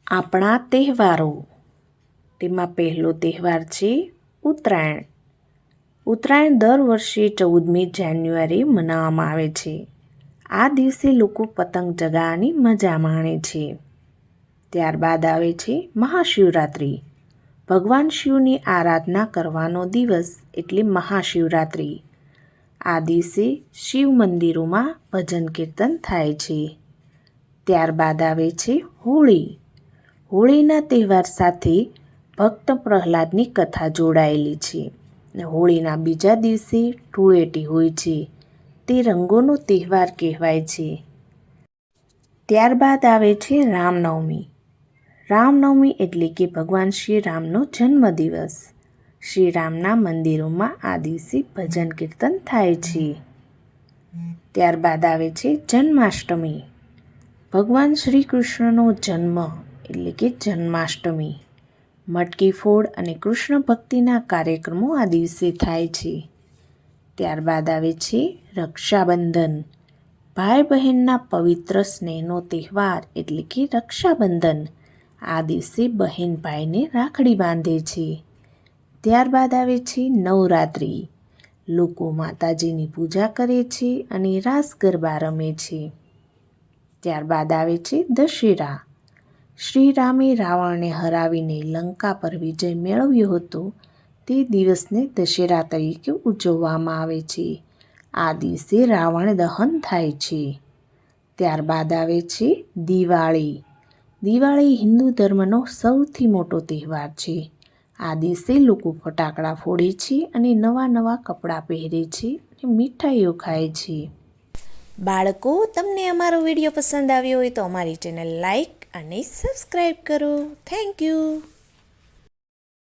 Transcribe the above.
આપણા તહેવારો, તેમાં પહેલો તહેવાર છે ઉત્તરાયણ. ઉત્તરાયણ દર વર્ષે 14મી જાન્યુઆરી મનાવવામાં આવે છે. આ દિવસે લોકો પતંગ ચગાવવાની મજા માણે છે. ત્યારબાદ આવે છે મહાશિવરાત્રિ. ભગવાન શિવની આરાધના કરવાનો દિવસ એટલે મહાશિવરાત્રિ. આ દિવસે શિવ મંદિરોમાં ભજન કીર્તન થાય છે. ત્યારબાદ આવે છે હોળી. હોળીના તહેવાર સાથે ભક્ત પ્રહલાદની કથા જોડાયેલી છે. હોળીના બીજા દિવસે ધૂળેટી હોય છે. તે રંગોનો તહેવાર કહેવાય છે. ત્યારબાદ આવે છે રામનવમી. રામનવમી એટલે કે ભગવાન શ્રી રામનો જન્મદિવસ. શ્રી રામના મંદિરોમાં આ દિવસે ભજન કીર્તન થાય છે. ત્યારબાદ આવે છે જન્માષ્ટમી. ભગવાન શ્રી કૃષ્ણનો જન્મ એટલે કે જન્માષ્ટમી. મટકી ફોડ અને કૃષ્ણ ભક્તિના કાર્યક્રમો આ દિવસે થાય છે. ત્યારબાદ આવે છે રક્ષાબંધન. ભાઈ બહેનના પવિત્ર સ્નેહનો તહેવાર એટલે કે રક્ષાબંધન. આ દિવસે બહેન ભાઈને રાખડી બાંધે છે. ત્યારબાદ આવે છે નવરાત્રિ. લોકો માતાજીની પૂજા કરે છે અને રાસ ગરબા રમે છે. ત્યારબાદ આવે છે દશેરા. શ્રી રામે રાવણને હરાવીને લંકા પર વિજય મેળવ્યો હતો. તે દિવસને દશેરા તરીકે ઉજવવામાં આવે છે. આ દિવસે રાવણ દહન થાય છે. ત્યારબાદ આવે છે દિવાળી. દિવાળી હિન્દુ ધર્મનો સૌથી મોટો તહેવાર છે. આ દિવસે લોકો ફટાકડા ફોડે છે અને નવા કપડાં પહેરે છે અને મીઠાઈઓ ખાય છે. બાળકો, તમને અમારો વિડીયો પસંદ આવ્યો હોય તો અમારી ચેનલ લાઈક અને સબસ્ક્રાઈબ કરો. Thank you.